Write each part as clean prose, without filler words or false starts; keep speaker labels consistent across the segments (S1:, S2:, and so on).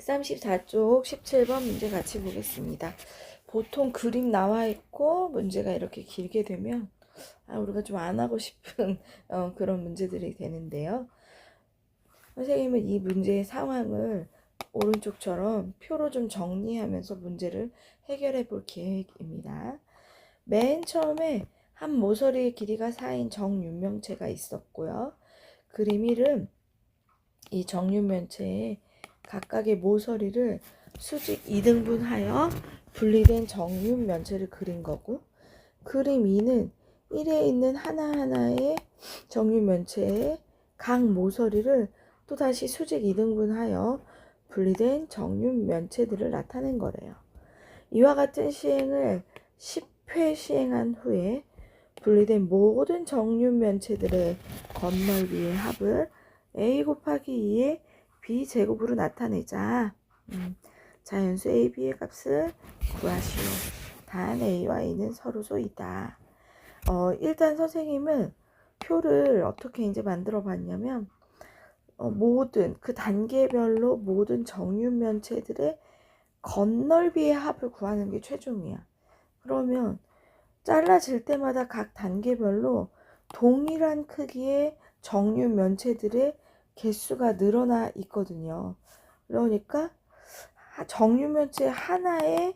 S1: 34쪽 17번 문제 같이 보겠습니다. 보통 그림 나와 있고 문제가 이렇게 길게 되면 우리가 좀 안 하고 싶은 그런 문제들이 되는데요. 선생님은 이 문제의 상황을 오른쪽처럼 표로 좀 정리하면서 문제를 해결해 볼 계획입니다. 맨 처음에 한 모서리의 길이가 4인 정육면체가 있었고요. 그림 1은 이 정육면체의 각각의 모서리를 수직 2등분하여 분리된 정육면체를 그린 거고, 그림 2는 1에 있는 하나하나의 정육면체의 각 모서리를 또다시 수직 2등분하여 분리된 정육면체들을 나타낸 거래요. 이와 같은 시행을 10회 시행한 후에 분리된 모든 정육면체들의 겉넓이의 합을 a 곱하기 2의 b제곱으로 나타내자. 자연수 a, b의 값을 구하시오. 단 a와 a는 서로소이다. 일단 선생님은 표를 어떻게 이제 만들어 봤냐면 모든 그 단계별로 모든 정육면체들의 겉넓이의 합을 구하는 게 최종이야. 그러면 잘라질 때마다 각 단계별로 동일한 크기의 정육면체들의 개수가 늘어나 있거든요. 그러니까 정육면체 하나의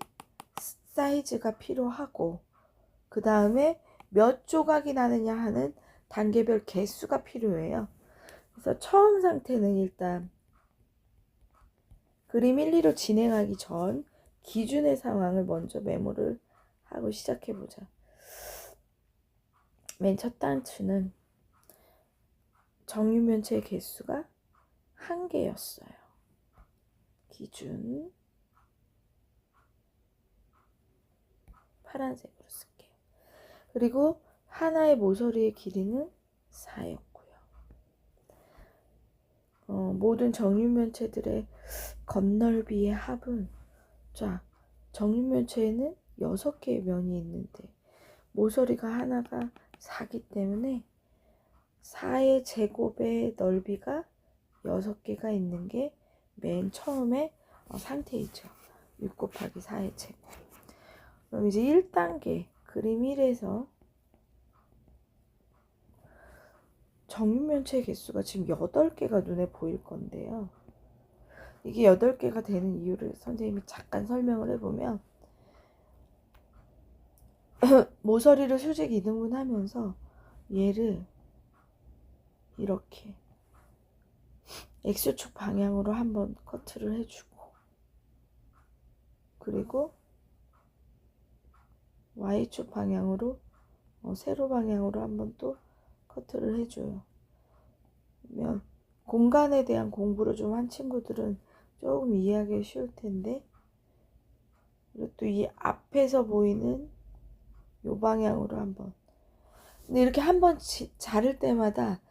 S1: 사이즈가 필요하고, 그 다음에 몇 조각이 나느냐 하는 단계별 개수가 필요해요. 그래서 처음 상태는 일단 그림 1, 2로 진행하기 전 기준의 상황을 먼저 메모를 하고 시작해보자. 맨 첫 단추는 정육면체의 개수가 1개였어요. 기준 파란색으로 쓸게요. 그리고 하나의 모서리의 길이는 4였고요. 모든 정육면체들의 겉넓이의 합은, 자, 정육면체에는 6개의 면이 있는데 모서리가 하나가 4기 때문에 4의 제곱의 넓이가 6개가 있는 게 맨 처음에 상태이죠. 6 곱하기 4의 제곱. 그럼 이제 1단계 그림 1에서 정육면체 개수가 지금 8개가 눈에 보일 건데요. 이게 8개가 되는 이유를 선생님이 잠깐 설명을 해보면, 모서리를 수직 2등분 하면서 얘를 이렇게 X축 방향으로 한번 커트를 해주고, 그리고 Y축 방향으로 세로 방향으로 한번 또 커트를 해줘요. 그러면 공간에 대한 공부를 좀 한 친구들은 조금 이해하기 쉬울 텐데, 그리고 또 이 앞에서 보이는 요 방향으로 한번. 근데 이렇게 한번 자를 때마다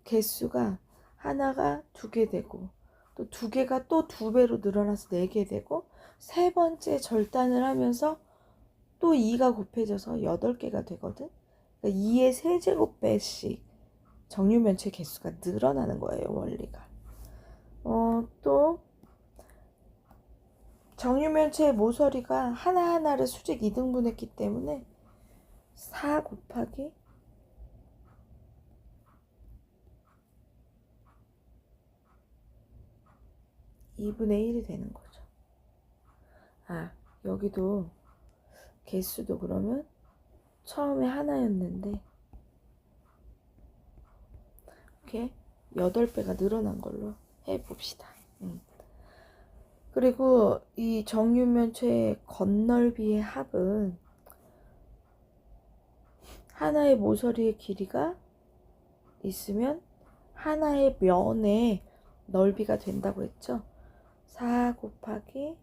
S1: 개수가 하나가 2개 되고, 또 2개가 또 2배로 늘어나서 4개 되고, 세 번째 절단을 하면서 또 2가 곱해져서 8개가 되거든. 그러니까 2의 세제곱배씩 정육면체 개수가 늘어나는 거예요, 원리가. 또 정육면체의 모서리가 하나하나를 수직 2등분 했기 때문에 4 곱하기 2분의 1이 되는 거죠. 여기도 개수도 그러면 처음에 하나였는데 이렇게 8배가 늘어난 걸로 해봅시다. 그리고 이 정육면체의 겉넓이의 합은 하나의 모서리의 길이가 있으면 하나의 면의 넓이가 된다고 했죠. 4 곱하기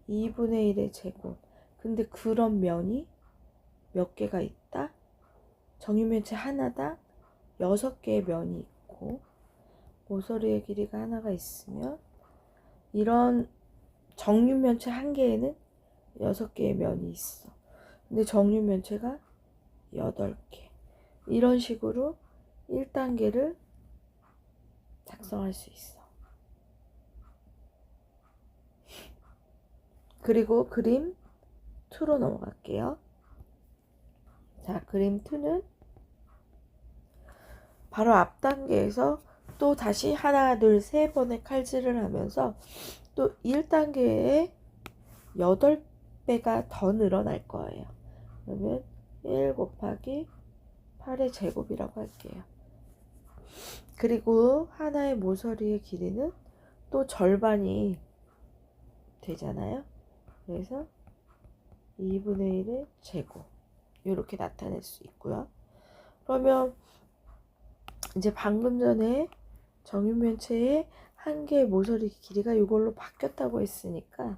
S1: 2분의 1의 제곱. 근데 그런 면이 몇 개가 있다? 정육면체 하나당 6개의 면이 있고, 모서리의 길이가 하나가 있으면 이런 정육면체 한 개에는 6개의 면이 있어. 근데 정육면체가 8개. 이런 식으로 1단계를 작성할 수 있어. 그리고 그림 2로 넘어갈게요. 자, 그림 2는 바로 앞 단계에서 또 다시 하나, 둘, 세 번의 칼질을 하면서 또 1단계에 8배가 더 늘어날 거예요. 그러면 1 곱하기 8의 제곱이라고 할게요. 그리고 하나의 모서리의 길이는 또 절반이 되잖아요. 그래서 2분의 1의 제곱 이렇게 나타낼 수 있고요. 그러면 이제 방금 전에 정육면체의 한 개의 모서리 길이가 이걸로 바뀌었다고 했으니까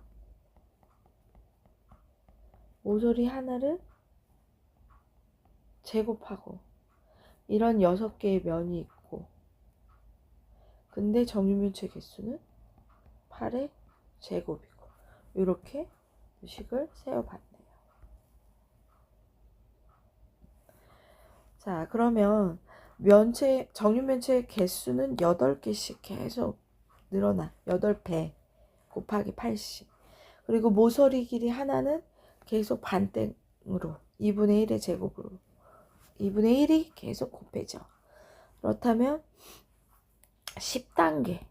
S1: 모서리 하나를 제곱하고 이런 6개의 면이 있고 근데 정육면체 개수는 8의 제곱이고 이렇게 식을 세워봤네요. 자, 그러면 정육면체의 개수는 8개씩 계속 늘어나 8배 곱하기 80 그리고 모서리 길이 하나는 계속 반땡으로 2분의 1의 제곱으로 2분의 1이 계속 곱해져. 그렇다면 10단계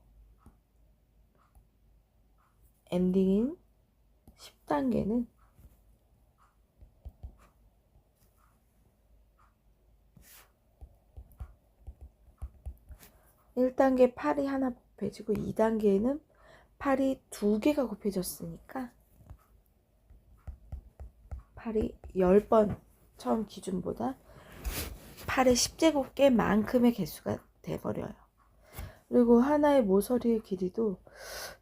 S1: 엔딩인 10단계는 1단계 8이 하나 곱해지고 2단계에는 8이 2개가 곱해졌으니까 8이 10번 처음 기준보다 8의 10제곱개만큼의 개수가 돼버려요. 그리고 하나의 모서리의 길이도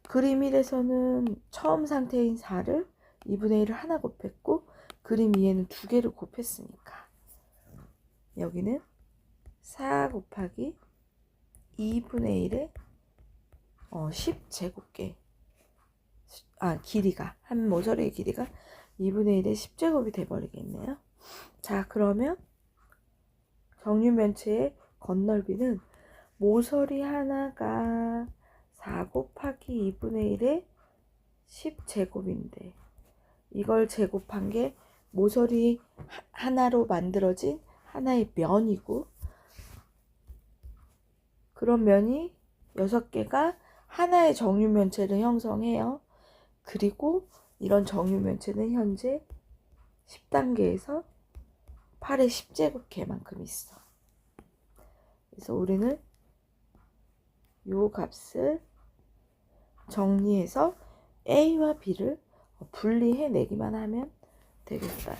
S1: 그림 1에서는 처음 상태인 4를 2분의 1을 하나 곱했고 그림 2에는 2개를 곱했으니까 여기는 4 곱하기 2분의 1의 10제곱개 길이가 한 모서리의 길이가 2분의 1의 10제곱이 돼버리겠네요. 자, 그러면 정육면체의 건널비는 모서리 하나가 4 곱하기 2분의 1의 10제곱인데 이걸 제곱한 게 모서리 하나로 만들어진 하나의 면이고 그런 면이 6개가 하나의 정육면체를 형성해요. 그리고 이런 정육면체는 현재 10단계에서 8의 10제곱개만큼 있어. 그래서 우리는 요 값을 정리해서 A와 B를 분리해 내기만 하면 되겠어요.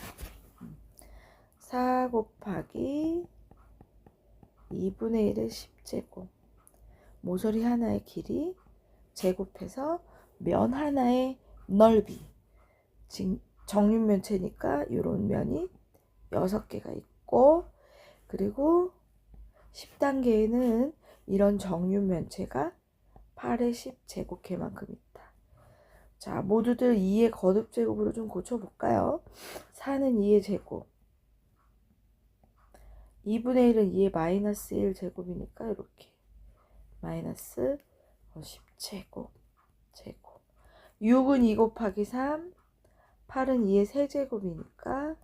S1: 4 곱하기 2분의 1의 10제곱 모서리 하나의 길이 제곱해서 면 하나의 넓이 정육면체니까 이런 면이 6개가 있고 그리고 10단계에는 이런 정육면체가 8의 10제곱개만큼 있다. 자, 모두들 2의 거듭제곱으로 좀 고쳐볼까요? 4는 2의 제곱 2분의 1은 2의 마이너스 1제곱이니까 이렇게 마이너스 10제곱 제곱 6은 2 곱하기 3 8은 2의 세제곱이니까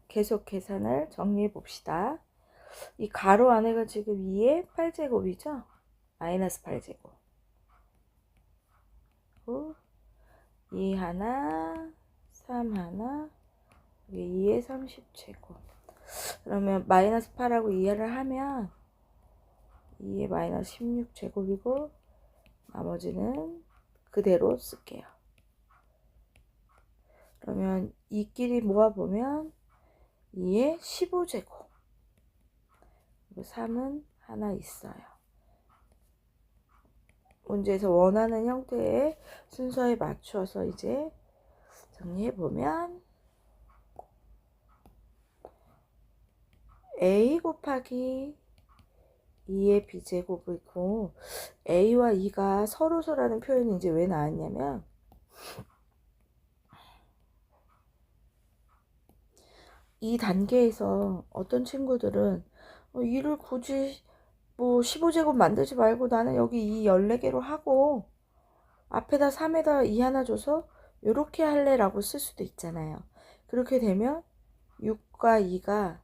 S1: 계속 계산을 정리해 봅시다. 이 가로 안에가 지금 2의 8제곱이죠? 마이너스 8제곱 2 하나 3 하나 2의 30제곱 그러면 마이너스 8하고 2를 하면 2의 마이너스 16제곱이고 나머지는 그대로 쓸게요. 그러면 이끼리 모아보면 2의 15제곱 3은 하나 있어요. 문제에서 원하는 형태의 순서에 맞추어서 이제 정리해보면 A 곱하기 2의 b제곱이고 A와 2가 서로서라는 표현이 이제 왜 나왔냐면 이 단계에서 어떤 친구들은 2를 굳이 뭐 15제곱 만들지 말고 나는 여기 이 14개로 하고 앞에다 3에다 2 하나 줘서 요렇게 할래 라고 쓸 수도 있잖아요. 그렇게 되면 6과 2가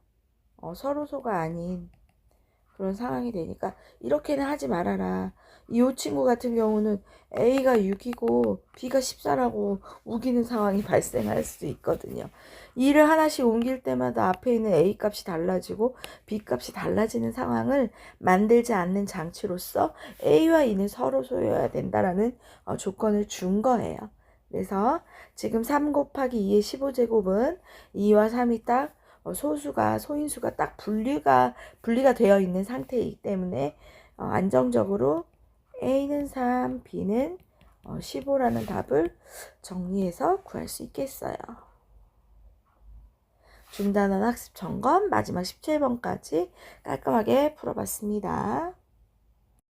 S1: 서로소가 아닌 그런 상황이 되니까 이렇게는 하지 말아라. 이 친구 같은 경우는 A가 6이고 B가 14라고 우기는 상황이 발생할 수도 있거든요. 2를 하나씩 옮길 때마다 앞에 있는 A 값이 달라지고 B 값이 달라지는 상황을 만들지 않는 장치로서 A와 2는 서로 소유해야 된다라는 조건을 준 거예요. 그래서 지금 3 곱하기 2의 15제곱은 2와 3이 딱 소인수가 딱 분리가 되어 있는 상태이기 때문에 안정적으로 A는 3, B는 15라는 답을 정리해서 구할 수 있겠어요. 중단원 학습 점검 마지막 17번까지 깔끔하게 풀어봤습니다.